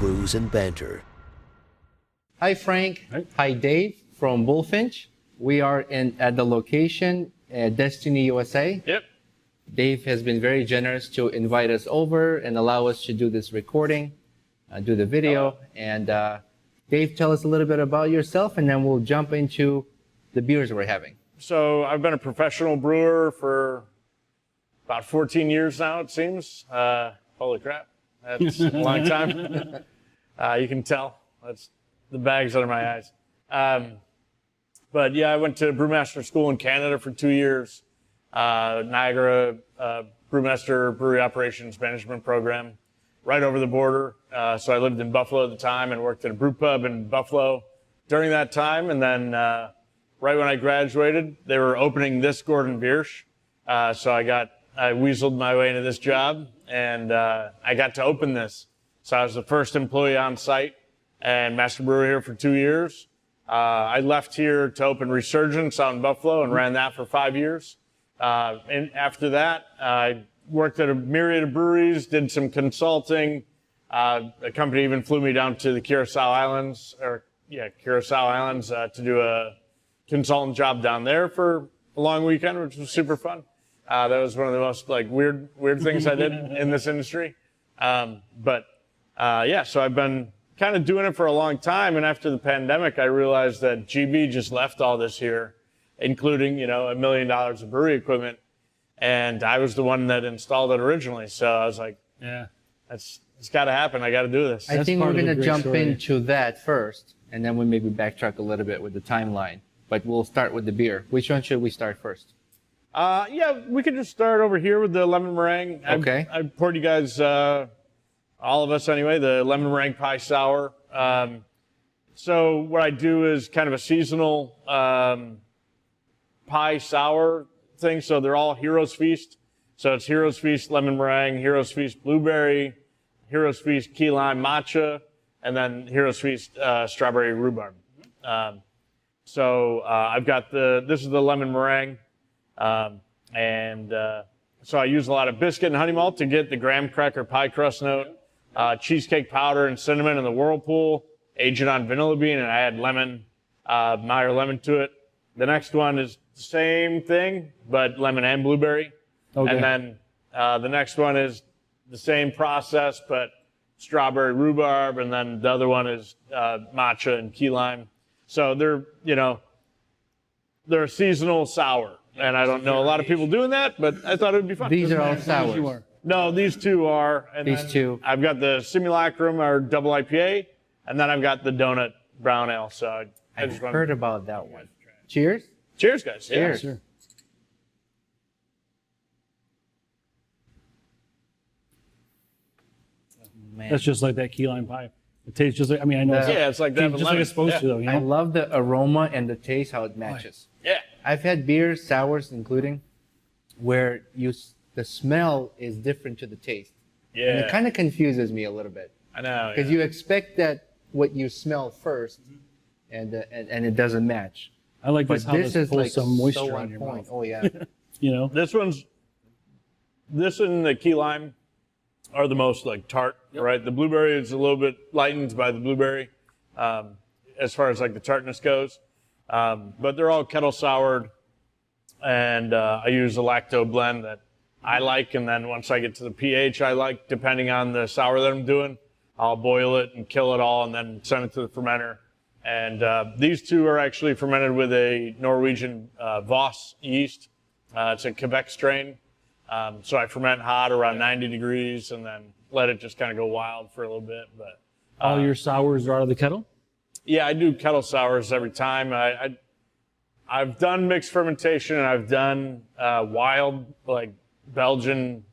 Brews and Banter. Hi, Frank. Hi, Dave from Bullfinch. We are at the location at Destiny, USA. Yep. Dave has been very generous to invite us over and allow us to do this recording, do the video. And Dave, tell us a little bit about yourself, and then we'll jump into the beers we're having. So I've been a professional brewer for about 14 years now, it seems. Holy crap. That's a long time. You can tell. That's the bags under my eyes. But yeah, I went to brewmaster school in Canada for 2 years. Niagara Brewmaster Brewery Operations Management Program, right over the border. So I lived in Buffalo at the time and worked at a brew pub in Buffalo during that time. And then right when I graduated, they were opening this Gordon Biersch. So I weaseled my way into this job, and I got to open this. So I was the first employee on site and master brewer here for 2 years. I left here to open Resurgence out in Buffalo and ran that for 5 years. And after that, I worked at a myriad of breweries, did some consulting. A company even flew me down to the Curacao Islands to do a consultant job down there for a long weekend, which was super fun. That was one of the most weird things I did in this industry. So I've been kind of doing it for a long time. And after the pandemic, I realized that GB just left all this here, including, $1 million of brewery equipment. And I was the one that installed it originally. So I was like, yeah, it's got to happen. I got to do this. I think we're going to jump into that first, and then we'll maybe backtrack a little bit with the timeline. But we'll start with the beer. Which one should we start first? We could just start over here with the lemon meringue. Okay. I poured you guys, all of us anyway, the lemon meringue pie sour. So what I do is kind of a seasonal pie sour thing. So they're all Heroes Feast. So it's Heroes Feast lemon meringue, Heroes Feast blueberry, Heroes Feast key lime matcha, and then Heroes Feast strawberry rhubarb. I've got this is the lemon meringue. So I use a lot of biscuit and honey malt to get the graham cracker pie crust note, cheesecake powder and cinnamon in the whirlpool, age it on vanilla bean, and I add lemon, Meyer lemon to it. The next one is the same thing, but lemon and blueberry. Okay. And then the next one is the same process, but strawberry rhubarb, and then the other one is matcha and key lime. So they're a seasonal sour. And I don't know a lot of people doing that, but I thought it would be fun. These are all sours. No, these two are. And these two. I've got the Simulacrum, or double IPA, and then I've got the Donut Brown Ale. So I've heard about that one. Cheers. Cheers, guys. Cheers. Yeah. Sure. Man. That's just like that key lime pie. It tastes just like, I know. It's like that. Just like it's supposed to, though. I love the aroma and the taste, how it matches. Yeah. I've had beers, sours including, where the smell is different to the taste. Yeah. And it kind of confuses me a little bit. I know. Because you expect that what you smell first, and it doesn't match. I like this. How this pulls like some moisture so on your mouth. Oh yeah. This and the key lime are the most tart, right? The blueberry is a little bit lightened by the blueberry, as far as the tartness goes. But they're all kettle soured, and I use a lacto blend that I like, and then once I get to the pH I like, depending on the sour that I'm doing, I'll boil it and kill it all and then send it to the fermenter. And these two are actually fermented with a Norwegian Voss yeast. It's a Quebec strain. So I ferment hot around 90 degrees and then let it just kind of go wild for a little bit. But all your sours are out of the kettle? Yeah, I do kettle sours every time. I've done mixed fermentation, and I've done wild, Belgian,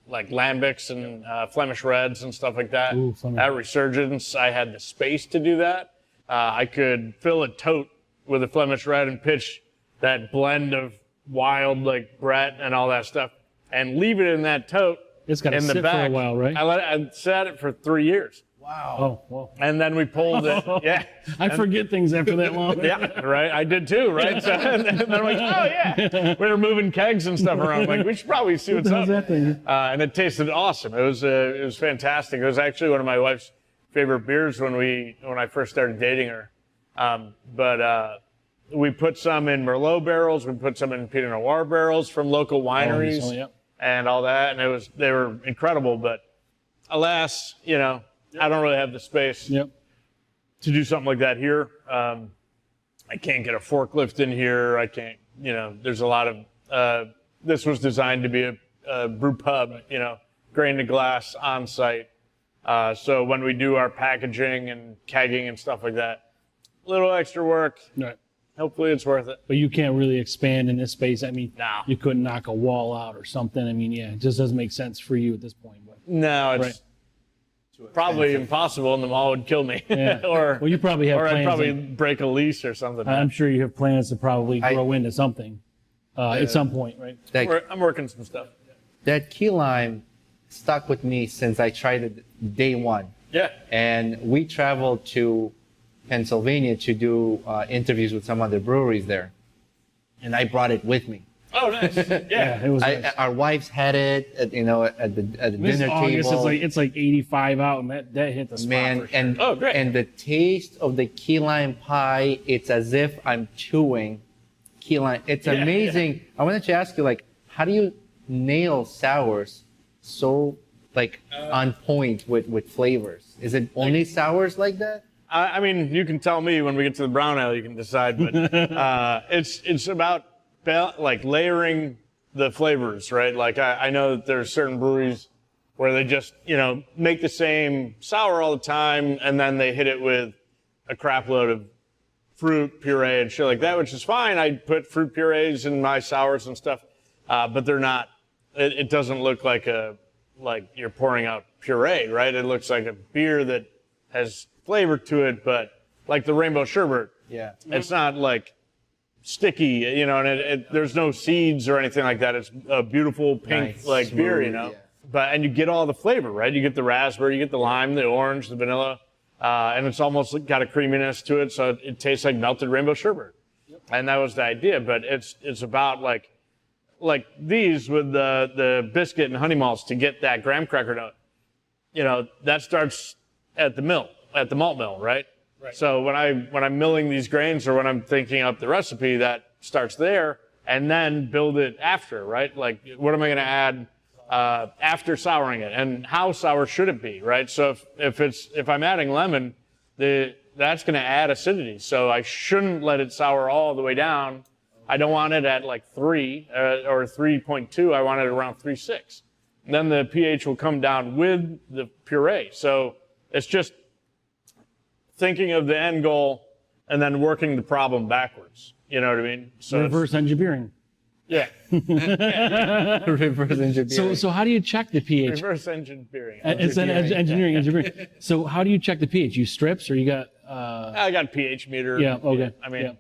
lambics and Flemish reds and stuff like that. Ooh, at Resurgence, I had the space to do that. I could fill a tote with a Flemish red and pitch that blend of wild, Brett and all that stuff, and leave it in that tote. It's got to sit for a while, right? I sat it for 3 years. Wow. Oh, well. And then we pulled it. Yeah. I forget things after that long. Yeah, right. I did too, right? So, and then I'm like, oh, yeah. We were moving kegs and stuff around. I'm like, we should probably see what's up. That thing? And it tasted awesome. It was fantastic. It was actually one of my wife's favorite beers when I first started dating her. But we put some in Merlot barrels, we put some in Pinot Noir barrels from local wineries and all that, and they were incredible. But alas, you know, I don't really have the space to do something like that here. I can't get a forklift in here. I can't, you know, there's a lot of, this was designed to be a brew pub, you know, grain to glass on site. So when we do our packaging and kegging and stuff like that, a little extra work. Right. Hopefully it's worth it. But you can't really expand in this space. I mean, No. you couldn't knock a wall out or something. I mean, yeah, it just doesn't make sense for you at this point. But No, it's probably impossible, and the mall would kill me. Yeah. or well, you probably have or plans. I'd probably break a lease or something. I'm sure you have plans to probably grow into something at some point, right? I'm working some stuff. That key lime stuck with me since I tried it day one. Yeah. And we traveled to Pennsylvania to do interviews with some other breweries there. And I brought it with me. Oh, nice. Yeah. It was nice. Our wives had it, at the This dinner August, table. it's like 85 out, and that hit the spot. Man, for sure. and Oh, great. and the taste of the key lime pie, it's as if I'm chewing key lime. It's amazing. I wanted to ask you, like, how do you nail sours so like on point with flavors? Is it only sours like that? I mean, you can tell me when we get to the brown ale, you can decide, but it's about like layering the flavors, right? Like I know that there's certain breweries where they just, you know, make the same sour all the time, and then they hit it with a crap load of fruit puree and shit like that, which is fine. I put fruit purees in my sours and stuff, but they're not. It doesn't look like you're pouring out puree, right? It looks like a beer that has flavor to it, but like the rainbow sherbet, it's not like sticky, you know, and there's no seeds or anything like that. It's a beautiful pink like smooth, beer, you know. And you get all the flavor, right? You get the raspberry, you get the lime, the orange, the vanilla, and it's almost got a creaminess to it, so it tastes like melted rainbow sherbet. And that was the idea, but it's about like these with the biscuit and honey malts to get that graham cracker note. You know, that starts at the malt mill, right? So when I'm milling these grains or when I'm thinking up the recipe, that starts there, and then build it after, right? Like, what am I going to add after souring it, and how sour should it be, right? So if I'm adding lemon, that's going to add acidity. So I shouldn't let it sour all the way down. I don't want it at like 3 or 3.2. I want it around 3.6. And then the pH will come down with the puree. So it's just thinking of the end goal and then working the problem backwards. You know what I mean? So reverse engineering. Yeah. Reverse engineering. So how do you check the pH? Reverse engineering. It's an engineering. So how do you check the pH? You strips, or you got? I got a pH meter. Yeah. Okay. I mean,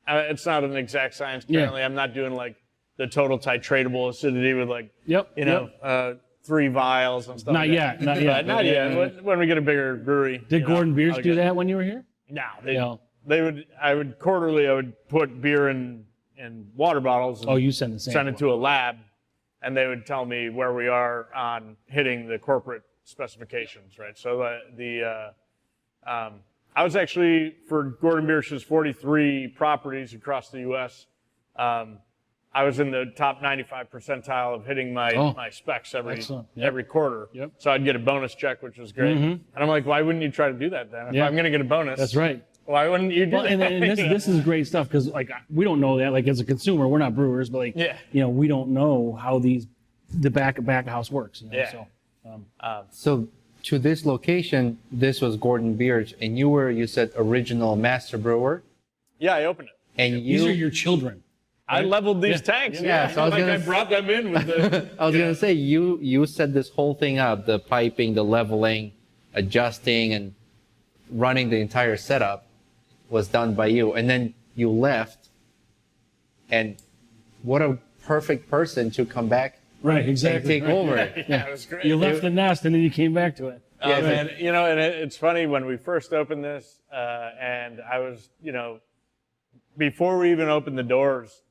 it's not an exact science. Apparently, I'm not doing like the total titratable acidity with like, you know, 3 vials and stuff. Not yet. Not yet. Not yet. When we get a bigger brewery. Did Gordon Beers do that when you were here? No. They would. I would put beer in water bottles. And you send the same. Send it to a lab, and they would tell me where we are on hitting the corporate specifications, right? So I was actually, for Gordon Biersch's 43 properties across the U.S., I was in the top 95 percentile of hitting my specs every quarter. So I'd get a bonus check, which was great. And I'm like, why wouldn't you try to do that then? If I'm going to get a bonus. That's right. Why wouldn't you do that? And this is great stuff, because like we don't know that, like as a consumer, we're not brewers, but like you know, we don't know how the back of house works. You know? So to this location, this was Gordon Biersch, and you said original master brewer. Yeah, I opened it. And these are your children. I leveled these tanks. So I brought them in with the. I was gonna say you set this whole thing up, the piping, the leveling, adjusting, and running the entire setup was done by you, and then you left. And what a perfect person to come back. Right, exactly. And take over. It was great. You left the nest and then you came back to it. Man, you know, and it's funny when we first opened this, and I was, you know, before we even opened the doors,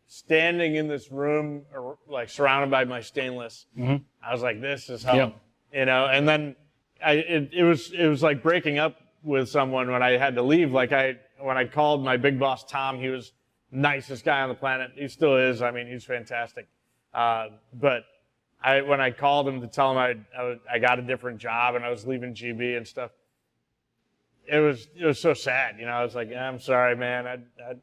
standing in this room, like surrounded by my stainless, I was like, this is home, you know, and then it was like breaking up with someone when I had to leave. Like when I called my big boss, Tom, he was the nicest guy on the planet. He still is. I mean, he's fantastic. But when I called him to tell him I got a different job and I was leaving GB and stuff, it was so sad. You know, I was like, I'm sorry, man. I'd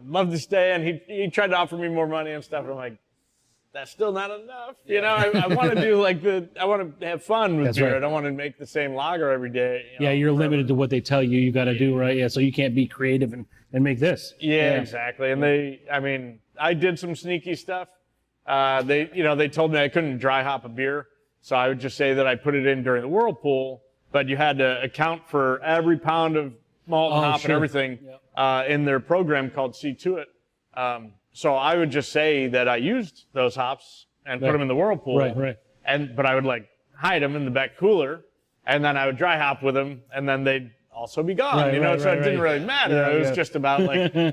love to stay. And he tried to offer me more money and stuff. And I'm like, that's still not enough. You know, I want to do I want to have fun with beer. Right. I don't want to make the same lager every day. You know, you're limited to what they tell you got to do, right? Yeah, so you can't be creative and make this. Yeah, exactly. And I did some sneaky stuff. They told me I couldn't dry hop a beer. So I would just say that I put it in during the whirlpool, but you had to account for every pound of malt and hop and everything in their program called See To It. So I would just say that I used those hops and put them in the whirlpool. Right. But I would hide them in the back cooler, and then I would dry hop with them, and then they'd also be gone. So it didn't really matter. It was just about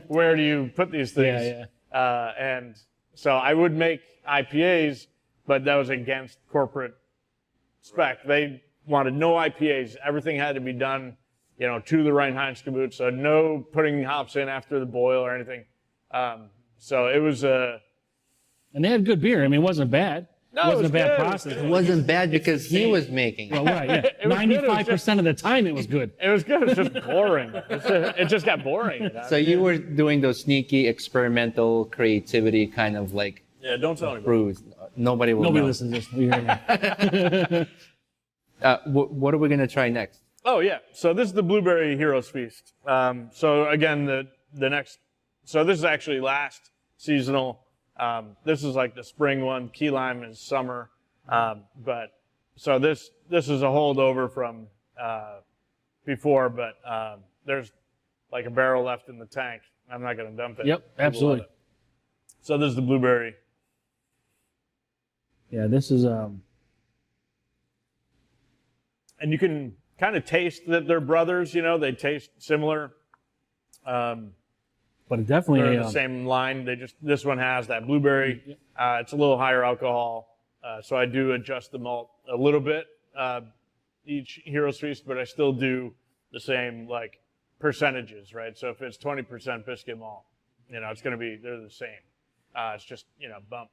where do you put these things? And so I would make IPAs, but that was against corporate spec. They wanted no IPAs. Everything had to be done, to the Reinheitsgebot. So no putting hops in after the boil or anything. So it was and they had good beer. I mean, it wasn't bad. No, it wasn't a bad good. process. It wasn't bad because he was making it. Well, right, yeah. 95% of the time it was good. It was good. It was just boring. It just got boring. So you were doing those sneaky experimental creativity kind of yeah, don't tell anybody. brews. Nobody will know. Nobody listens to this. What are we going to try next? Oh, yeah. So this is the Blueberry Heroes Feast. So again, the next, so this is actually last seasonal. This is like the spring one. Key lime is summer. But so this is a holdover from before, but there's like a barrel left in the tank. I'm not going to dump it. Yep, absolutely. So this is the blueberry. Yeah, this is and you can kind of taste that they're brothers. They taste similar. But it definitely they're the same line. This one has that blueberry. It's a little higher alcohol, so I do adjust the malt a little bit each Heroes Feast, but I still do the same percentages, right? So if it's 20% biscuit malt, it's going to be they're the same. It's just bump.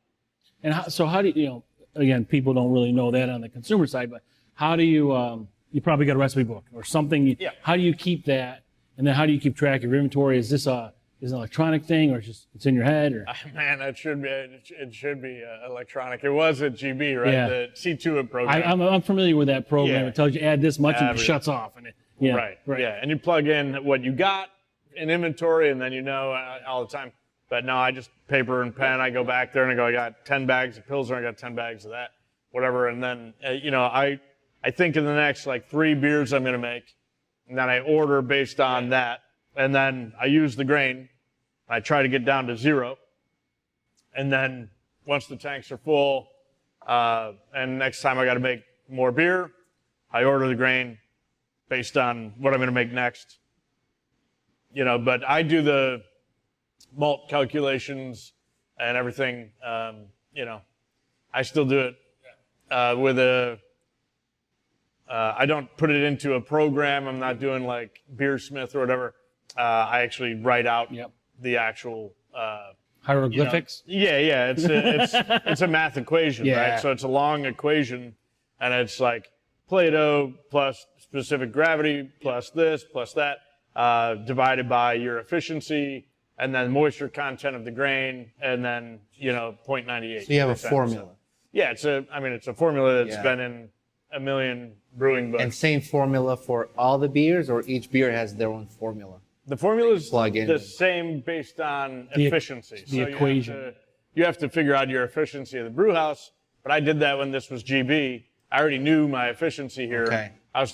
And how do you again, people don't really know that on the consumer side, but how do you you probably got a recipe book or something? How do you keep that? And then how do you keep track of your inventory? Is this an electronic thing, or it's in your head? Or man, it should be electronic. It was at GB, right? The C2 program. I'm familiar with that program. It tells you add this much and it shuts off. And right. Yeah, and you plug in what you got in inventory, and then all the time. But no, I just paper and pen. I go back there and I go, I got 10 bags of Pilsner, I got 10 bags of that, whatever. And then I think in the next 3 beers I'm going to make, and then I order based on that. And then I use the grain. I try to get down to 0. And then once the tanks are full, and next time I got to make more beer, I order the grain based on what I'm going to make next. But I do the malt calculations and everything. I still do it with I don't put it into a program. I'm not doing Beersmith or whatever. I actually write out the actual hieroglyphics. It's a math equation, right? So it's a long equation, and it's Plato plus specific gravity plus this plus that divided by your efficiency, and then moisture content of the grain, and then 0.98. So you have a formula. Yeah, it's a formula that's been in a million brewing books. And same formula for all the beers, or each beer has their own formula? The formula is the same based on efficiency. The equation. You have to figure out your efficiency of the brew house, but I did that when this was GB. I already knew my efficiency here. Okay. I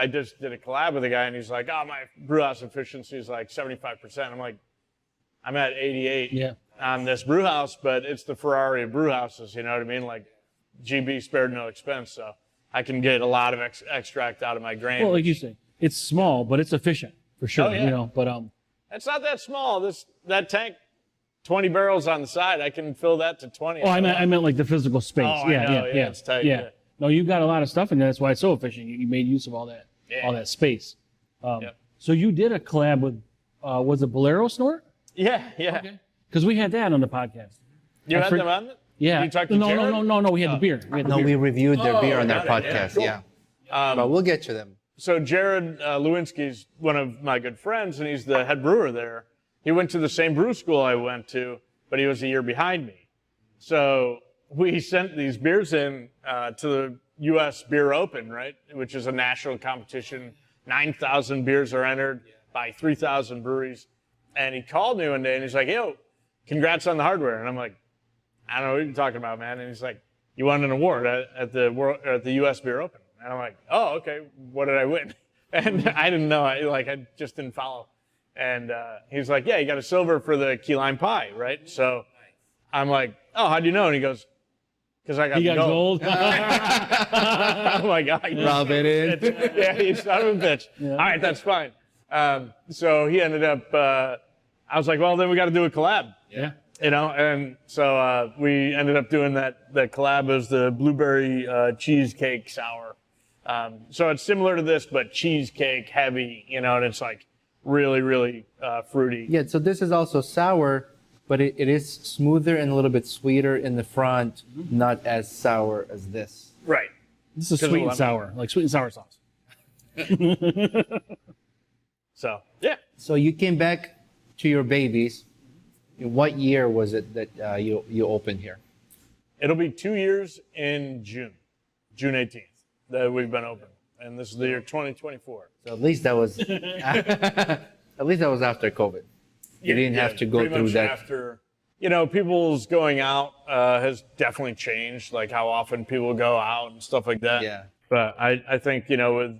just did a collab with a guy, and he's like, my brew house efficiency is 75%. I'm like, I'm at 88 on this brew house, but it's the Ferrari of brew houses, you know what I mean? GB spared no expense, so I can get a lot of extract out of my grain. Well, like you say, it's small, but it's efficient for sure. Oh, yeah. But it's not that small. That tank, 20 barrels on the side, I can fill that to 20. I meant the physical space. Oh, I know. Yeah, it's tight. Yeah. No, you've got a lot of stuff in there. That's why it's so efficient. You made use of all that space. Yep. So you did a collab with, was it Bolero Snort? Yeah. Because we had that on the podcast. You had them on it? Yeah. You talked to Jared? No. We had the beer. We reviewed their beer on their got it. podcast. Yeah, cool. But we'll get to them. So Jared Lewinsky's one of my good friends, and he's the head brewer there. He went to the same brew school I went to, but he was a year behind me. So we sent these beers in to the U.S. Beer Open, right, which is a national competition. 9,000 beers are entered by 3,000 breweries. And he called me one day, and he's like, yo, congrats on the hardware. And I'm like, I don't know what you're talking about, man. And he's like, you won an award at the U.S. Beer Open. And I'm like, oh, okay, what did I win? And I didn't know. I just didn't follow. And he's like, yeah, you got a silver for the key lime pie, right? So I'm like, oh, how'd you know? And he goes, because I got gold. Oh, my God. Rub it in. Yeah, you son of a bitch. Yeah. All right, that's fine. So he ended up, I was like, well, then we got to do a collab. Yeah. You know, and so we ended up doing that collab as the blueberry cheesecake sour. So it's similar to this, but cheesecake heavy, you know, and it's like really, really fruity. Yeah, so this is also sour, but it is smoother and a little bit sweeter in the front, not as sour as this. Right. This is sweet and sour, like sweet and sour sauce. So, yeah. So you came back to your babies. In what year was it that you opened here? It'll be 2 years in June 18th, that we've been open. And this is the year 2024. So at least that was after COVID. You didn't have to go pretty through much that. After, you know, people's going out has definitely changed, like how often people go out and stuff like that. Yeah. But I think, you know,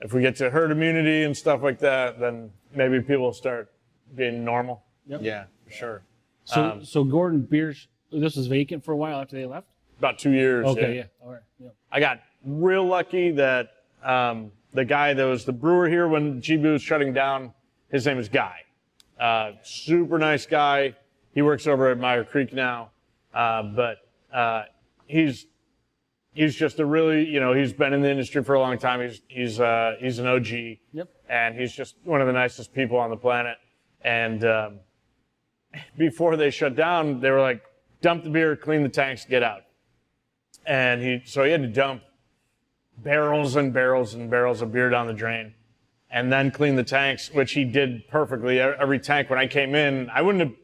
if we get to herd immunity and stuff like that, then maybe people start being normal. Yep. Yeah, for sure. So Gordon Beers, this was vacant for a while after they left? About 2 years. Okay, yeah. All right. Yeah. I got real lucky that the guy that was the brewer here when GB was shutting down, his name is Guy. Super nice guy. He works over at Meyer Creek now. But he's just a really, you know, he's been in the industry for a long time. He's an OG. Yep. And he's just one of the nicest people on the planet. And before they shut down, they were like, dump the beer, clean the tanks, get out. And so he had to dump barrels and barrels and barrels of beer down the drain and then clean the tanks, which he did perfectly. Every tank, when I came in, I wouldn't have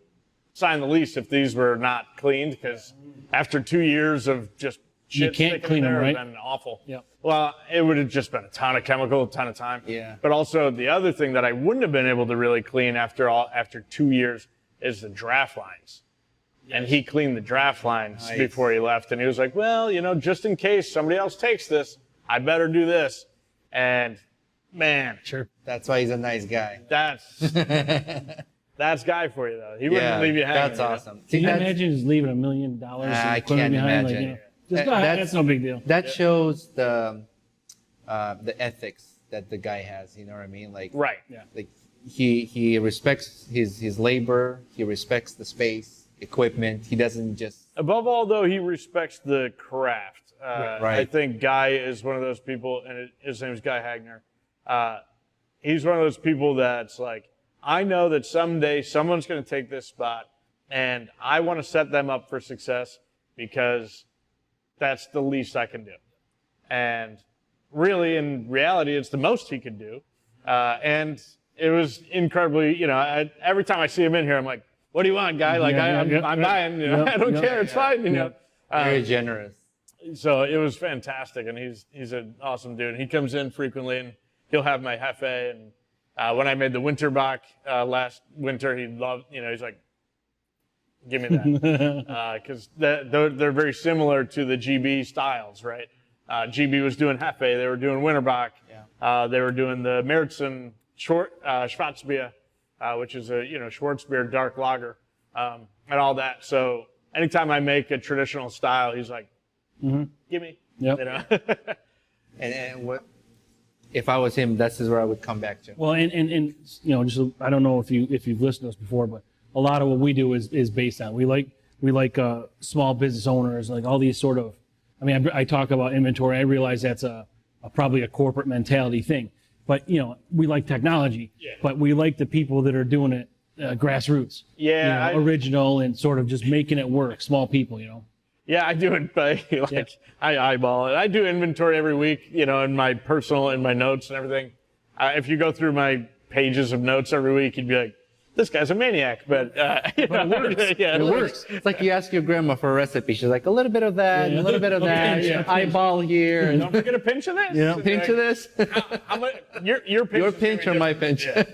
signed the lease if these were not cleaned, because after 2 years of just shit, You can't sticking clean them, there, right? It would have been awful. Yeah. Well, it would have just been a ton of chemical, a ton of time. Yeah. But also the other thing that I wouldn't have been able to really clean after 2 years is the draft lines. And he cleaned the draft lines Nice. before he left. And he was like, well, you know, just in case somebody else takes this, I better do this. And man, Sure. That's why he's a nice guy. that's Guy for you, though. He wouldn't leave you hanging. that's you know? awesome. Can See, you that's- imagine just leaving $1 million I and putting can't it behind, imagine. like, you know, just go ahead, that's no big deal. That shows the ethics that the guy has. You know what I mean? Like, Right. Yeah. like he respects his labor. He respects the space, equipment. He doesn't just. Above all, though, he respects the craft. Right. I think Guy is one of those people, and his name is Guy Hagner. He's one of those people that's like, I know that someday someone's going to take this spot, and I want to set them up for success because that's the least I can do. And really, in reality, it's the most he could do. And it was incredibly, you know, every time I see him in here, I'm like, what do you want, Guy? Like, I'm buying, you know, I don't care, it's fine, you know. Very generous. So it was fantastic, and he's an awesome dude. He comes in frequently, and he'll have my Hefe. And when I made the Winterbach last winter, he loved, you know, he's like, give me that. Because they're very similar to the GB styles, right? GB was doing Hefe, they were doing Winterbach. Yeah. They were doing the Märzen Schwarzbier, which is a, you know, Schwarzbier dark lager, and all that. So anytime I make a traditional style, he's like, give me. Yep. You know? And what if I was him? This is where I would come back to. Well, and you know, just I don't know if you've listened to us before, but a lot of what we do is based on we like small business owners, like all these sort of I mean, I talk about inventory. I realize that's probably a corporate mentality thing. But, we like technology, but we like the people that are doing it grassroots. Yeah. Original and sort of just making it work, small people, Yeah, I do it by, I eyeball it. I do inventory every week, in my notes and everything. If you go through my pages of notes every week, you'd be like, this guy's a maniac, but it works. Yeah, it works. It's like you ask your grandma for a recipe. She's like, a little bit of that, and a little bit of that, eyeball here. And don't forget a pinch of this. Yeah. Pinch of this. How much, your pinch. Your pinch or my pinch? Yeah.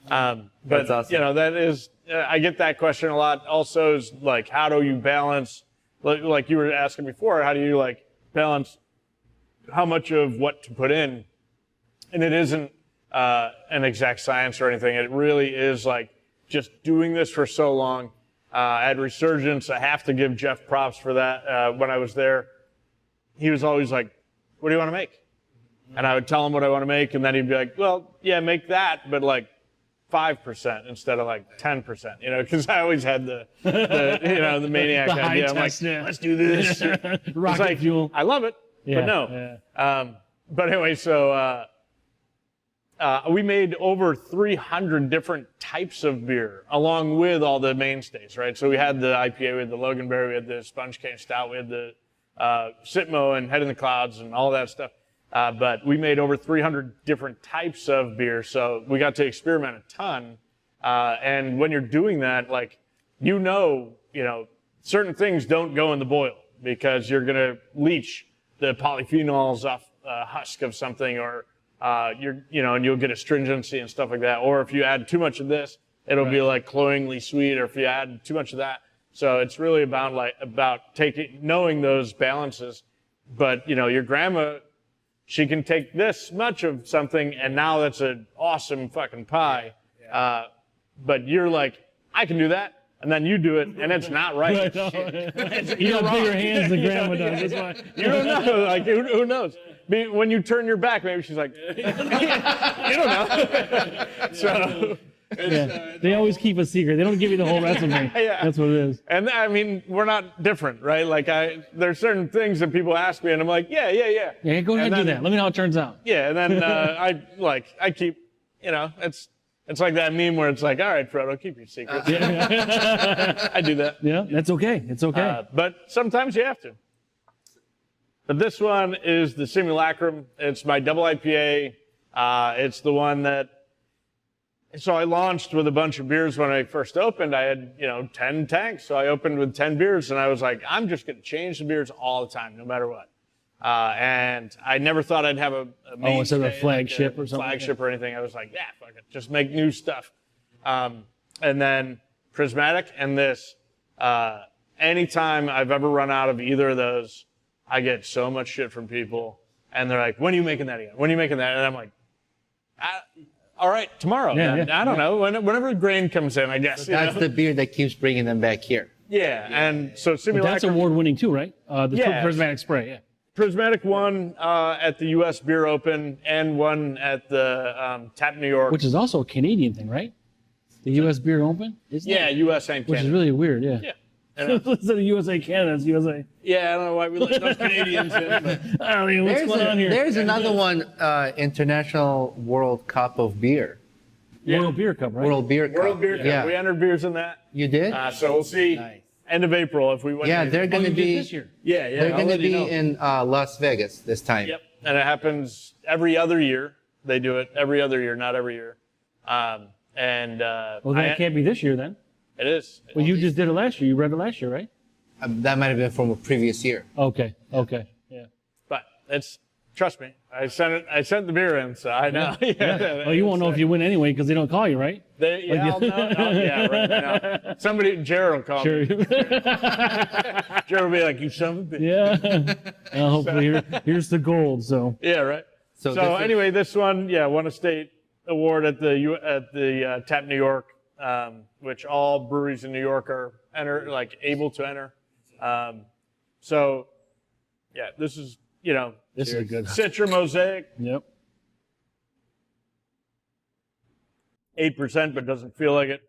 But That's awesome. that is, I get that question a lot. Also, is like, how do you balance? Like you were asking before, how do you balance how much of what to put in? And it isn't an exact science or anything. It really is just doing this for so long. At Resurgence, I have to give Jeff props for that. When I was there, he was always like, what do you want to make? And I would tell him what I want to make, and then he'd be like, well, yeah, make that, but 5% instead of 10%, because I always had the maniac The idea. I'm test, let's do this. Rocket fuel. I love it, but no. Yeah. But anyway, so we made over 300 different types of beer along with all the mainstays, right? So we had the IPA, we had the Loganberry, we had the Sponge Cane Stout, we had the Sitmo and Head in the Clouds and all that stuff. But we made over 300 different types of beer, so we got to experiment a ton. And when you're doing that, certain things don't go in the boil because you're going to leach the polyphenols off husk of something, or and you'll get astringency and stuff like that. Or if you add too much of this, it'll be cloyingly sweet. Or if you add too much of that, so it's really about knowing those balances. But your grandma, she can take this much of something, and now that's an awesome fucking pie. But you're like, I can do that, and then you do it, and it's not right. You got bigger hands than grandma does. That's why. You don't know. Who knows? When you turn your back, maybe she's like, you don't know. So. They always keep a secret. They don't give you the whole recipe. That's what it is. And I mean, we're not different, right? There's certain things that people ask me, and I'm like, yeah. Yeah, go ahead and do that. Let me know how it turns out. Yeah, and then I keep, it's like that meme where it's like, all right, Frodo, keep your secrets. I do that. Yeah, that's okay. It's okay. But sometimes you have to. But this one is the Simulacrum. It's my double IPA. It's the one that. So I launched with a bunch of beers when I first opened. I had, 10 tanks. So I opened with 10 beers, and I was like, I'm just going to change the beers all the time, no matter what. And I never thought I'd have a instead of a flagship or something. Flagship or anything. I was like, fuck it, just make new stuff. And then Prismatic and this. Anytime I've ever run out of either of those, I get so much shit from people, and they're like, when are you making that again? When are you making that? And I'm like, all right, tomorrow. I don't know. Whenever grain comes in, I guess. That's the beer that keeps bringing them back here. Yeah, and so Simulacrum. That's award-winning too, right? The Prismatic Spray, yeah. Prismatic won at the U.S. Beer Open and won at the Tap New York. Which is also a Canadian thing, right? The U.S. Beer Open? U.S. and Canada. Which is really weird, yeah. Yeah. Instead of USA, Canada, it's USA. Yeah, I don't know why we let those Canadians in. But I don't know what's going on here. There's another one, International World Cup of Beer. World Beer Cup, right? World Beer Cup. World Beer Cup. Yeah. We entered beers in that. You did? So we'll see. Nice. End of April if we win. Yeah, they're going to be this year. Yeah. They're going to be in Las Vegas this time. Yep, and it happens every other year. They do it every other year, not every year. Well, that can't be this year then. It is. Well, you just did it last year. You read it last year, right? That might have been from a previous year. Okay. Yeah. But trust me, I sent the beer in, so I know. Well, you won't know if you win anyway because they don't call you, right? I'll know. Yeah, right. No. Somebody, Jared will call me. Jared will be like, you son of a bitch. Yeah. Hopefully here's the gold, so. Yeah, right. So anyway, this one, won a state award at the Tap New York, which all breweries in New York are able to enter. This is, This is a good Citra Mosaic. Yep. 8%, but doesn't feel like it.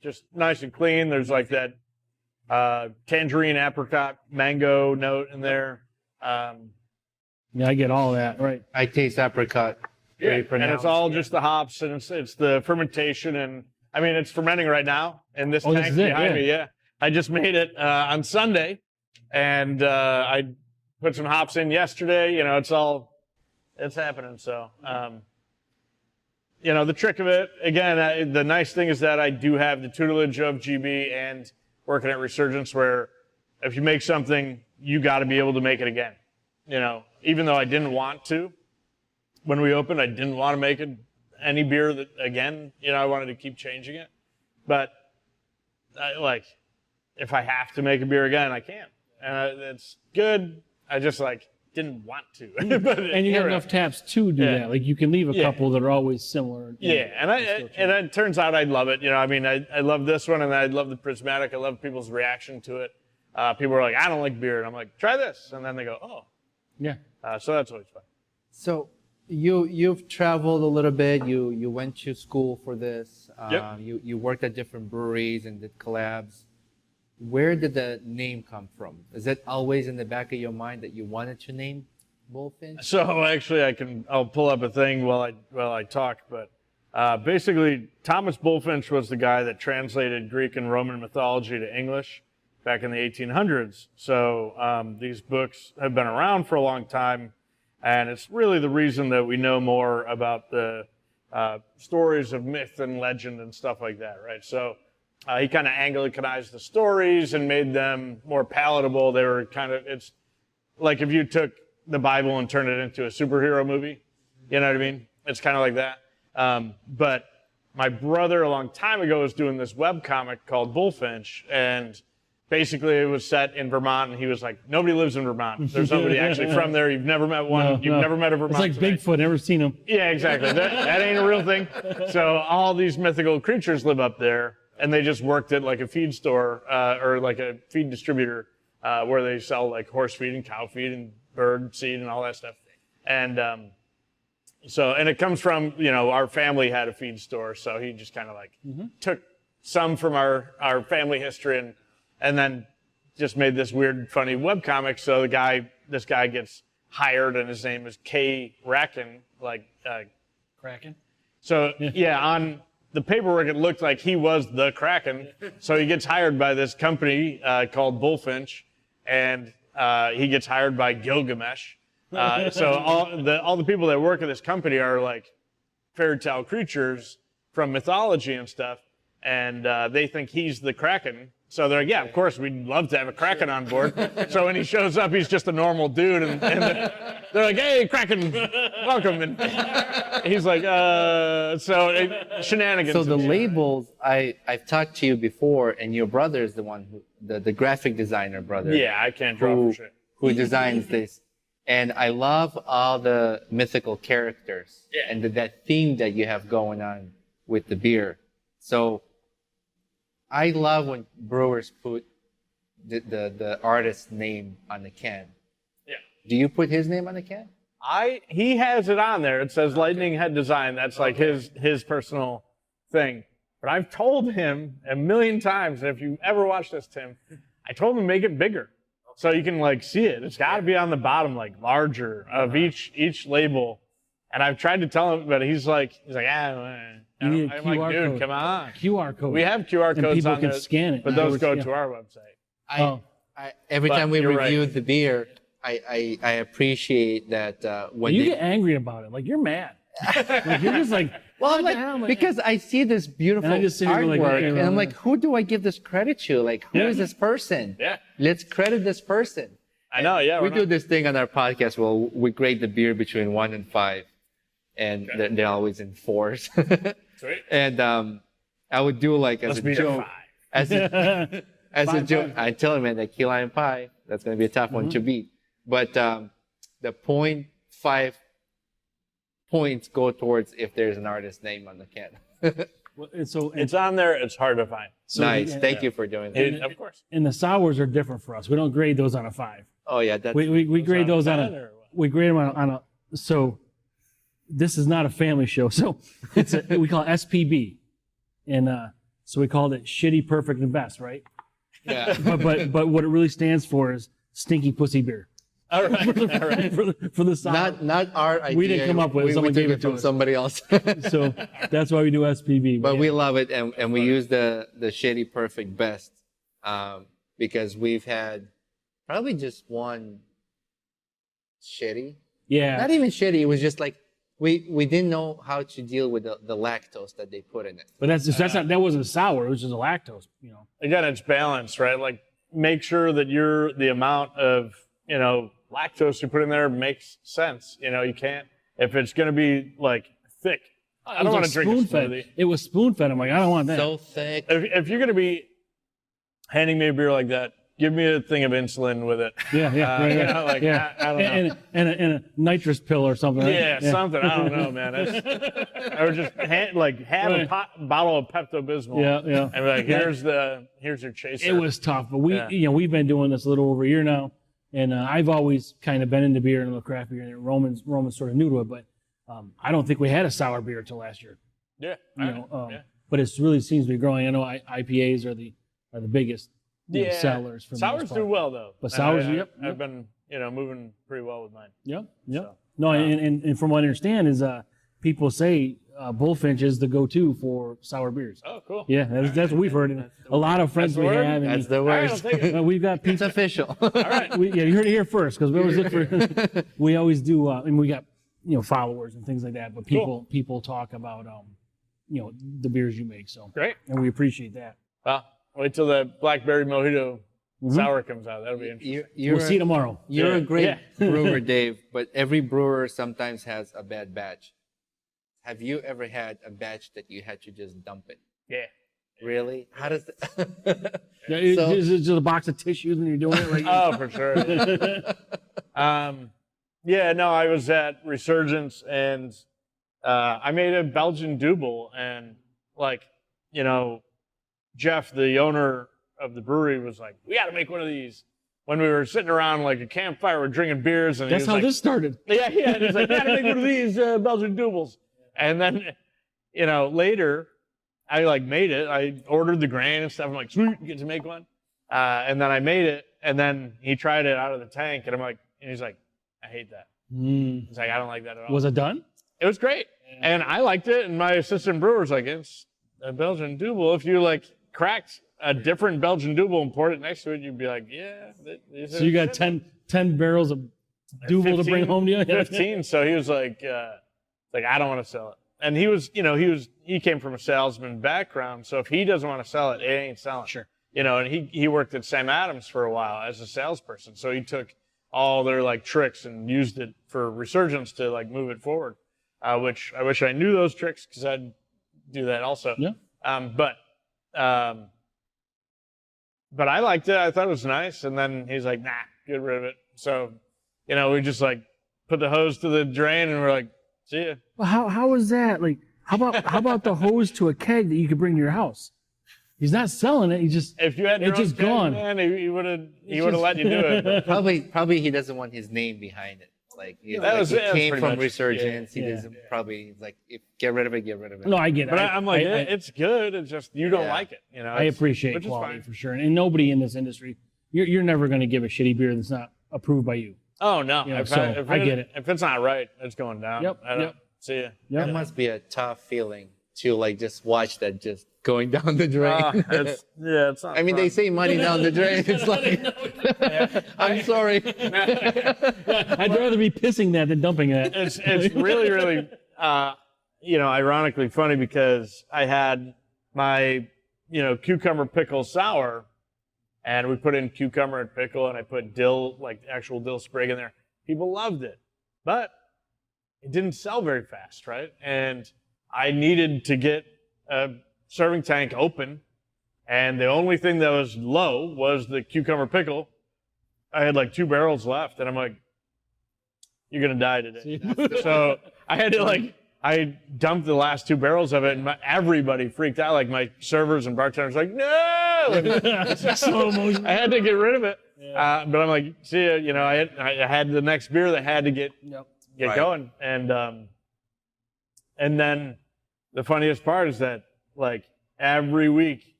Just nice and clean. There's that tangerine, apricot, mango note in there. Yeah, I get all that, right. I taste apricot. Yeah, Very and pronounced. it's all just the hops, and it's the fermentation, and I mean it's fermenting right now in this Oh, this tank is it, behind yeah. me. Yeah, I just made it on Sunday, and I put some hops in yesterday. You know, it's happening. So, you know, the trick of it again. The nice thing is that I do have the tutelage of GB and working at Resurgence, where if you make something, you got to be able to make it again. You know, even though I didn't want to, when we opened, I didn't want to make any beer that again. You know, I wanted to keep changing it. But if I have to make a beer again, I can. And it's good. I just didn't want to. But And you have enough taps to do that. Like you can leave a couple that are always similar. Yeah, and it turns out I love it. You know, I mean, I love this one, and I love the prismatic. I love people's reaction to it. People are like, I don't like beer, and I'm like, try this, and then they go, oh. Yeah. So that's always fun. So you've traveled a little bit. You went to school for this. Yep. You worked at different breweries and did collabs. Where did the name come from? Is it always in the back of your mind that you wanted to name Bullfinch? So actually, I'll pull up a thing while I talk. But basically, Thomas Bullfinch was the guy that translated Greek and Roman mythology to English back in the 1800s. So these books have been around for a long time, and it's really the reason that we know more about the stories of myth and legend and stuff like that, right? So he kind of Anglicanized the stories and made them more palatable. They were it's like if you took the Bible and turned it into a superhero movie, you know what I mean? It's kind of like that. But my brother a long time ago was doing this webcomic called Bullfinch, and basically it was set in Vermont, and he was like, nobody lives in Vermont. There's nobody actually from there. You've never met one. You've never met a Vermont. It's like Bigfoot, never seen him. Yeah, exactly. That ain't a real thing. So all these mythical creatures live up there, and they just worked at like a feed store or like a feed distributor where they sell like horse feed and cow feed and bird seed and all that stuff. And and it comes from, you know, our family had a feed store, so he just kind of took some from our family history and then just made this weird, funny webcomic. So this guy gets hired, and his name is K. Racken, Kraken? So yeah, on the paperwork it looked like he was the Kraken. So he gets hired by this company called Bullfinch, and he gets hired by Gilgamesh. So all the people that work at this company are like fairy tale creatures from mythology and stuff, and they think he's the Kraken. So they're like, yeah, of course, we'd love to have a Kraken on board. So when he shows up, he's just a normal dude, and they're like, hey, Kraken, welcome. And he's like, shenanigans. So the labels, I've talked to you before, and your brother is the one the graphic designer brother. Yeah, I can't draw for shit. Who designs this. And I love all the mythical characters and that theme that you have going on with the beer. So I love when brewers put the artist's name on the can. Yeah. Do you put his name on the can? He has it on there. It says Lightning Head Design. That's like his personal thing. But I've told him a million times, and if you ever watch this, Tim, I told him to make it bigger so you can like see it. It's got to be on the bottom, like larger of each label. And I've tried to tell him, but he's like, I'm like, dude, code. Come on. QR code. We have QR codes people on can there, scan it. but those go to our website. Every But time we you're review right. the beer, I appreciate that when You they get angry about it. Like, you're mad. Like, you're just like, well, what I'm the like, hell, man? because I see this beautiful And I just sit here artwork, like, okay, and well, I'm like, who do I give this credit to? Like, who is this person? Yeah. Let's credit this person. I know, yeah. We do this thing on our podcast where we grade the beer between 1 and 5, and they're always in 4s. Sweet. And I would do like as Must a be joke, a 5. as a joke. I tell him, man, that key lime pie, that's going to be a tough one to beat. But the 0.5 points go towards if there's an artist name on the can. It's on there. It's hard to find. Nice. Thank you for doing that. Of course. And the sours are different for us. We don't grade those on a 5. Oh yeah, that's We grade those on 10 a. or what? We grade them on a. So, this is not a family show. So we call it SPB, and so we called it shitty, perfect, and best, right? Yeah. but what it really stands for is stinky pussy beer. All right. All right. For the sour. Not our idea. We didn't come up with it. Someone we gave took it to from us. somebody else. So that's why we do SPB. But we love it, and we use the Shitty Perfect best because we've had probably just one shitty. Yeah. Not even shitty. It was just like we didn't know how to deal with the lactose that they put in it. But that wasn't a sour. It was just a lactose. Again, it's balance, right? Like, make sure that the amount of, lactose you put in there makes sense. You can't, if it's going to be like thick. I don't want to drink a smoothie. It was spoon fed. I'm like, I don't want that. So thick. If you're going to be handing me a beer like that, give me a thing of insulin with it. Yeah, right. I don't know. And a nitrous pill or something. Yeah, something. I don't know, man. Or just have a bottle of Pepto-Bismol. Yeah. And be like, here's your chaser. It was tough, but we've been doing this a little over a year now, and I've always kind of been into beer and a little craft beer, and Roman's sort of new to it, but I don't think we had a sour beer until last year. Yeah. But it really seems to be growing. I know IPAs are the biggest sellers for sours do well though. But sours, I've been moving pretty well with mine. Yep. So, no, and from what I understand is people say Bullfinch is the go-to for sour beers. Oh, cool. Yeah, that's what we've heard. And a lot of friends we have. And That's the worst. we've got pizza. It's official. All right. You heard it here first because we always look for. We always do, and we got followers and things like that. But people talk about the beers you make. So great, and we appreciate that. Well, wait till the blackberry mojito sour comes out. That'll be interesting. We'll see you tomorrow. You're a great brewer, Dave, but every brewer sometimes has a bad batch. Have you ever had a batch that you had to just dump it? Yeah. Really? How does that? Is it just a box of tissues when you're doing it? Oh, for sure. I was at Resurgence and I made a Belgian double, and Jeff, the owner of the brewery, was like, we got to make one of these. When we were sitting around like a campfire, we're drinking beers. And that's how this started. Yeah. And he's like, we got to make one of these Belgian doubles. And then, later, I made it. I ordered the grain and stuff. I'm like, sweet, you get to make one. And then I made it. And then he tried it out of the tank. And he's like, I hate that. He's like, I don't like that at all. Was it done? It was great. And I liked it. And my assistant brewer's like, it's a Belgian double. If you cracked a different Belgian double and poured it next to it, you'd be like, yeah. So you got 10 barrels of double to bring home to you? 15. So he was like, I don't want to sell it. And he came from a salesman background. So if he doesn't want to sell it, it ain't selling. Sure. And he worked at Sam Adams for a while as a salesperson. So he took all their tricks and used it for Resurgence to move it forward. Which I wish I knew those tricks because I'd do that also. Yeah. But I liked it. I thought it was nice. And then he's like, nah, get rid of it. So, we just put the hose to the drain and we're like, see ya. Well, how is that? How about the hose to a keg that you could bring to your house? He's not selling it. If you had your it's own just keg, gone. Man, he would have let you do it. But Probably he doesn't want his name behind it. It came from Resurgence. He doesn't probably get rid of it, get rid of it. No, I get it. But I'm like, it's good. It's just you don't like it. I appreciate quality for sure, and nobody in this industry, you're never going to give a shitty beer that's not approved by you. Oh no, I get it. If it's not right, it's going down. Yep. See ya. That must be a tough feeling to just watch that just going down the drain. It's not. I mean, they say money down the drain. It's I'm sorry. I'd rather be pissing that than dumping that. It's really, really, ironically funny because I had my, cucumber pickle sour, and we put in cucumber and pickle, and I put dill, actual dill sprig in there. People loved it, but it didn't sell very fast, right? And I needed to get a serving tank open, and the only thing that was low was the cucumber pickle. I had 2 barrels left, and I'm like, you're going to die today. So I had to I dumped the last 2 barrels of it, and everybody freaked out. My servers and bartenders were like, no! Slow motion. I had to get rid of it. Yeah. But I'm like, see ya, I had the next beer that had to get going. And then the funniest part is that every week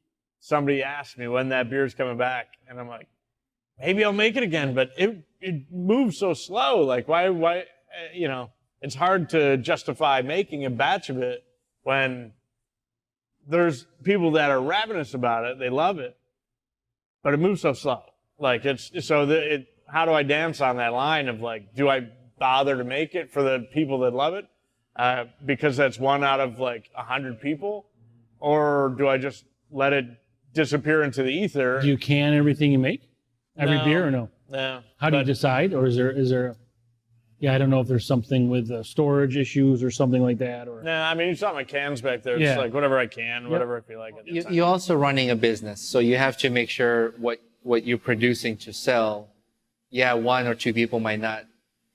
somebody asked me when that beer's coming back, and I'm like, maybe I'll make it again, but it moves so slow. Like, why, you know, it's hard to justify making a batch of it when there's people that are ravenous about it. They love it, but it moves so slow. Like, how do I dance on that line of like, do I bother to make it for the people that love it? Because that's one out of like 100 people, or do I just let it disappear into the ether? Do you can everything you make? Every beer or no? No. How do you decide? Or is there, I don't know if there's something with storage issues or something like that. Or No, I mean, you saw my cans back there. It's like whatever I can, whatever I feel like. You're also running a business, so you have to make sure what you're producing to sell. Yeah, one or two people might not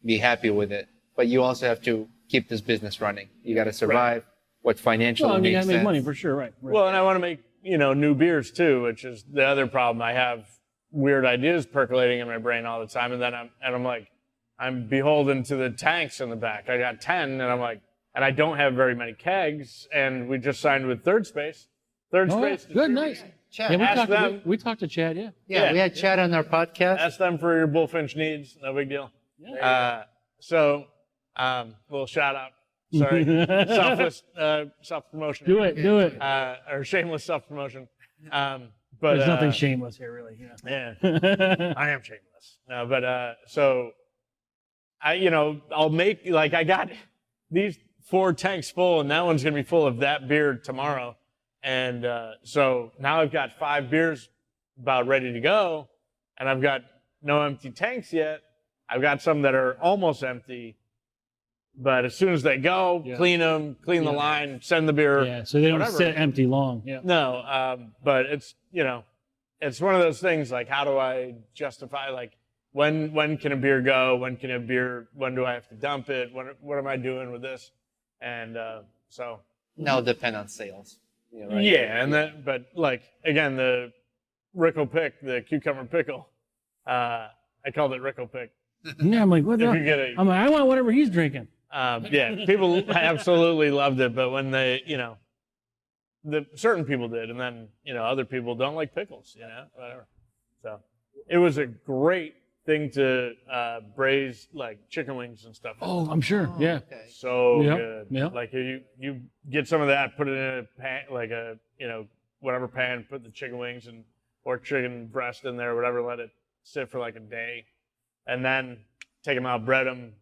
be happy with it, but you also have to keep this business running. You got to survive. What financially you makes gotta sense. make money for sure, right? Well, and I want to make, new beers too, which is the other problem. I have weird ideas percolating in my brain all the time, and then I'm beholden to the tanks in the back. I got 10, and I'm like, and I don't have very many kegs, and we just signed with Third Space. Third Space. Good, nice. Chad, We talked to Chad, yeah, we had Chad on our podcast. Ask them for your Bullfinch needs. No big deal. Yeah. Little shout out. Sorry. Self-promotion. Do it. Or shameless self-promotion. But there's nothing shameless here, really. Yeah. I am shameless. No, but I'll make, like, I got these 4 tanks full, and that one's going to be full of that beer tomorrow. And so now I've got 5 beers about ready to go, and I've got no empty tanks yet. I've got some that are almost empty, but as soon as they go, clean them, clean the line, send the beer. Yeah, so they don't sit empty long. Yeah. No, but it's, it's one of those things, like, how do I justify, like, when can a beer go? When do I have to dump it? What am I doing with this? And so. Now depend on sales. Right? Yeah, but like, again, the Rickle Pick, the cucumber pickle, I called it Rickle Pick. Yeah, I'm like, what the? I'm like, I want whatever he's drinking. Yeah, people absolutely loved it, but when they, certain people did, and then, other people don't like pickles, whatever. So it was a great thing to braise, like, chicken wings and stuff. Oh, I'm sure. Yeah. Okay. So good. Yeah. Like, you get some of that, put it in a pan, like a, whatever pan, put the chicken wings or chicken breast in there, whatever, let it sit for like a day, and then take them out, bread them,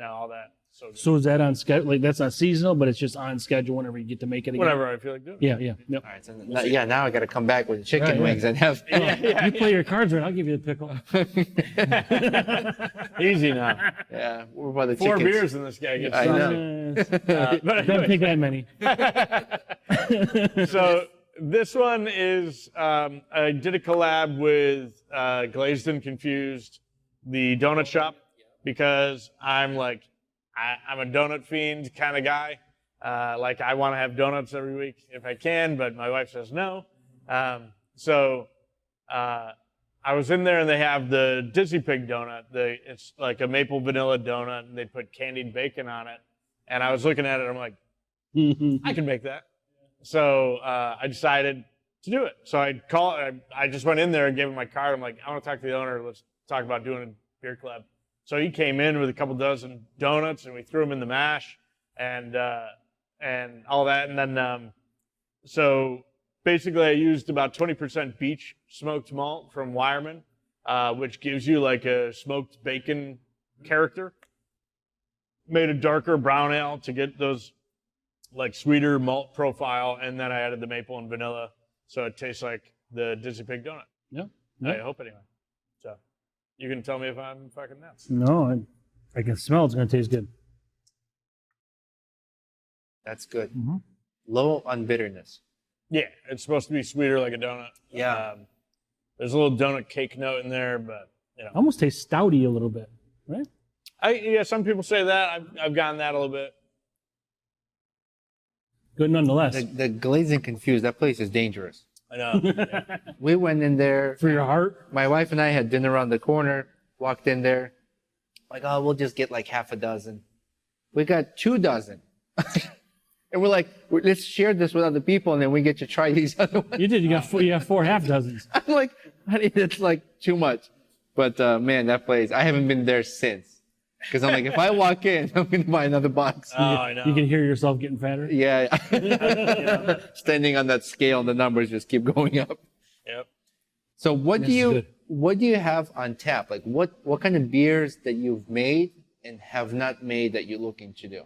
all that. So good. So is that on schedule? Like, that's not seasonal, but it's just on schedule whenever you get to make it again? Whenever I feel like doing it. Yeah. All right. So now I got to come back with chicken wings and have. You play your cards right. I'll give you the pickle. Easy now. Yeah, we're by the 4 chickens. beers in this guy gets I started. know. But Don't take that many. So this one is, I did a collab with Glazed and Confused, the donut shop, because I'm like, I'm a donut fiend kind of guy. Like, I want to have donuts every week if I can, but my wife says no. So I was in there, and they have the Dizzy Pig donut. It's like a maple vanilla donut, and they put candied bacon on it. And I was looking at it, I'm like, I can make that. So I decided to do it. So I just went in there and gave him my card. I'm like, I want to talk to the owner. Let's talk about doing a beer collab. So he came in with a couple dozen donuts, and we threw them in the mash and all that. And then, so basically I used about 20% beech smoked malt from Wireman, which gives you like a smoked bacon character. Made a darker brown ale to get those like sweeter malt profile. And then I added the maple and vanilla, so it tastes like the Dizzy Pig donut. Yeah. I hope anyway. So you can tell me if I'm fucking nuts. No, I can smell it's going to taste good. That's good. Mm-hmm. Low on bitterness. Yeah, it's supposed to be sweeter like a donut. Yeah. There's a little donut cake note in there, but Almost tastes stouty a little bit, right? Some people say that. I've gotten that a little bit. Good nonetheless. The Glazed and Confused, that place is dangerous. I know. Yeah. We went in there. For your heart? My wife and I had dinner around the corner, walked in there. Like, oh, we'll just get like half a dozen. We got 2 dozen. And we're like, let's share this with other people, and then we get to try these other ones. You did. You got 4 half dozens. I'm like, honey, that's like too much. But man, that place, I haven't been there since. Because I'm like, if I walk in, I'm going to buy another box. Oh, I know. You can hear yourself getting fatter. Yeah. Standing on that scale, the numbers just keep going up. Yep. So what This do is you good. what do you have on tap? Like what kind of beers that you've made and have not made that you're looking to do?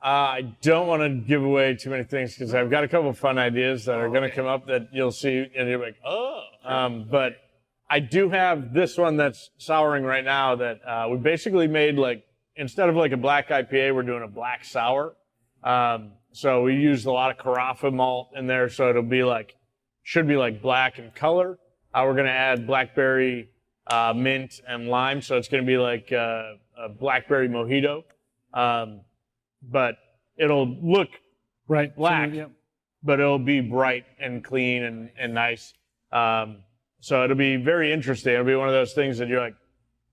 I don't want to give away too many things because I've got a couple of fun ideas that are going to come up that you'll see and you're like, oh. But I do have this one that's souring right now that we basically made like, instead of like a black IPA, we're doing a black sour. So we used a lot of Carafa malt in there, so it'll be like, should be like black in color. We're going to add blackberry, mint, and lime, so it's going to be like a blackberry mojito. But it'll look Right. black, So, yeah. but it'll be bright and clean and nice. So it'll be very interesting. It'll be one of those things that you're like,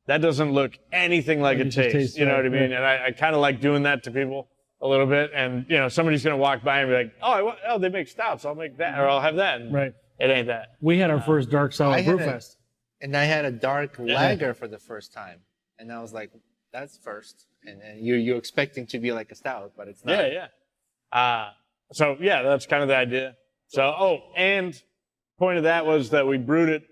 that doesn't look anything like it tastes. You know what I mean? And I kind of like doing that to people a little bit. And, you know, somebody's going to walk by and be like, oh, they make stouts. I'll make that, or I'll have that. And Right. it ain't that. We had our first dark sour I had brewfest. And I had a dark lager for the first time. And I was like, that's first. And you're expecting to be like a stout, but it's not. Yeah. So yeah, that's kind of the idea. So, and point of that was that we brewed it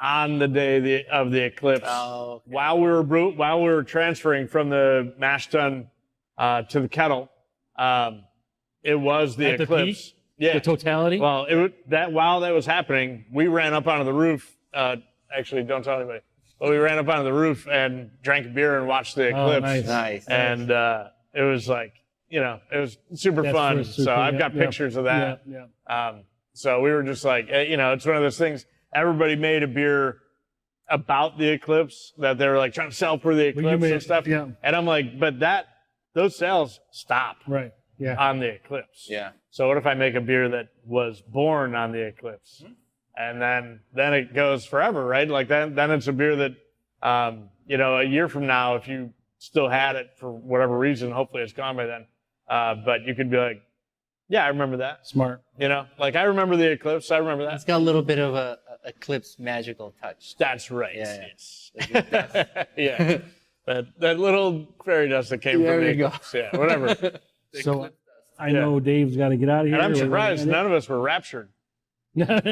on the day of the eclipse. Oh, okay. While we were transferring from the mash tun to the kettle, it was the At the eclipse. peak? Yeah. The totality. Well, while that was happening, we ran up onto the roof. Actually, don't tell anybody. But we ran up onto the roof and drank a beer and watched the eclipse. Nice. And it was like, you know, it was super That's fun. super, So I've got yeah. pictures of that. Yeah. So we were just like, you know, it's one of those things. Everybody made a beer about the eclipse that they were like trying to sell for the Well, you eclipse made and stuff. yeah. And I'm like, but those sales stop Right. Yeah. on the eclipse. Yeah. So what if I make a beer that was born on the eclipse? And then it goes forever, right? Like then it's a beer that, you know, a year from now, if you still had it for whatever reason, hopefully it's gone by then. But you could be like, yeah, I remember that. Smart. You know, like I remember the eclipse. I remember that. It's got a little bit of a eclipse magical touch. That's right. Yeah. Yes. Yeah. That little fairy dust that came There from the you go. eclipse. Yeah. Whatever. So I know Dave's got to get out of here. And I'm surprised none of us were raptured. What What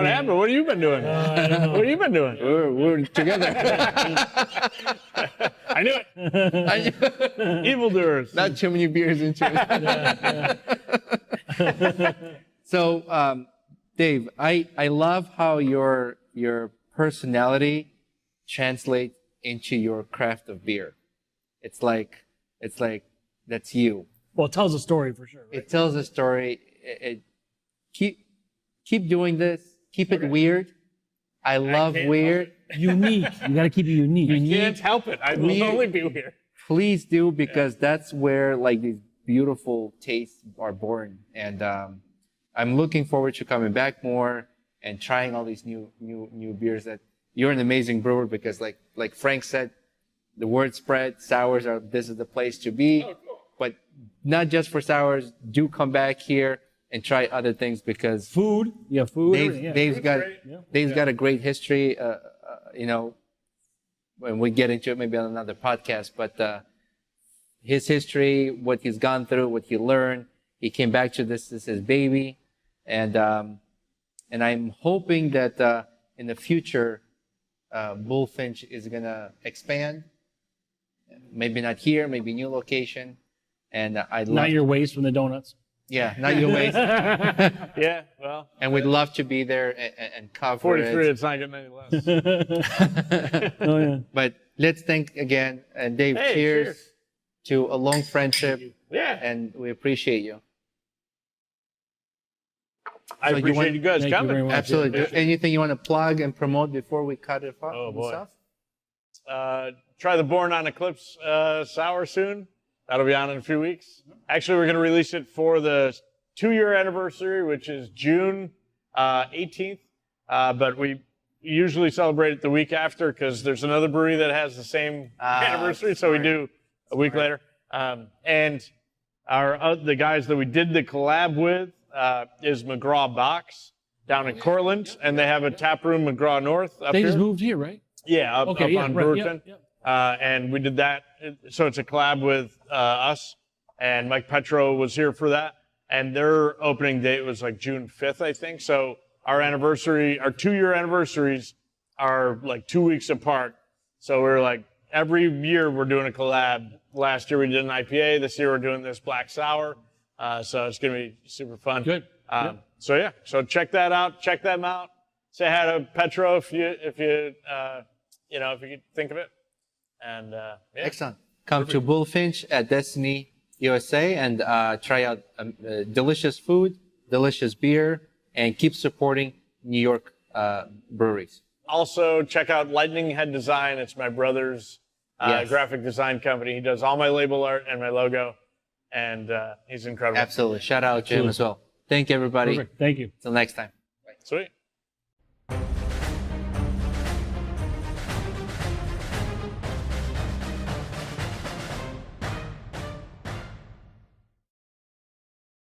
happened? What have you been doing? I don't know. What have you been doing? We're together. I knew it. Evildoers. Not too many beers into it. So, Dave, I love how your personality translates into your craft of beer. It's like that's you. Well, it tells a story for sure. Right? It tells a story. Keep doing this. Keep it weird. I love can't weird. Unique. You got to keep it unique. Can't help it. I will only be here. Please do, because that's where like these beautiful tastes are born. And I'm looking forward to coming back more and trying all these new beers. That you're an amazing brewer, because like Frank said, the word spread. Sours are this is the place to be. Oh, cool. But not just for sours. Do come back here and try other things, because Food. Yeah, food. Dave's got great. Yeah. Dave's got a great history. You know, when we get into it, maybe on another podcast. But his history, what he's gone through, what he learned, he came back to this is his baby, and I'm hoping that in the future, Bullfinch is gonna expand. Maybe not here, maybe new location, and I'd love Not your waste from the donuts. yeah, not your waste. Yeah. Well. And we'd love to be there and cover 43. it. It's not getting any less. Oh yeah. But let's thank again, and Dave, Hey, cheers to a long friendship, Yeah. and we appreciate you. I So you appreciate want- you guys Thank you coming. very much. Absolutely. Anything you want to plug and promote before we cut it off? Oh, and boy. stuff? Try the Born on Eclipse sour soon. That'll be on in a few weeks. Actually, we're going to release it for the 2-year anniversary, which is June 18th. But we usually celebrate it the week after, because there's another brewery that has the same anniversary, so we do a week later. And the guys that we did the collab with is McGraw Box down in Cortland, and they have a tap room McGraw North up They here. just moved here, right? Yeah, up on Right, Brewerton. yep. And we did that. So it's a collab with us, and Mike Petro was here for that. And their opening date was like June 5th, I think. So our 2-year anniversaries are like 2 weeks apart. So we're like, every year we're doing a collab. Last year we did an IPA. This year we're doing this Black Sour. So it's going to be super fun. Good. So check that out. Check them out. Say hi to Petro if you think of it. And Excellent. Come to Bullfinch at Destiny USA and try out delicious food, delicious beer, and keep supporting New York breweries. Also, check out Lightning Head Design. It's my brother's graphic design company. He does all my label art and my logo, and he's incredible. Absolutely. Shout out to him as well. Thank you, everybody. Perfect. Thank you. Till next time. Sweet.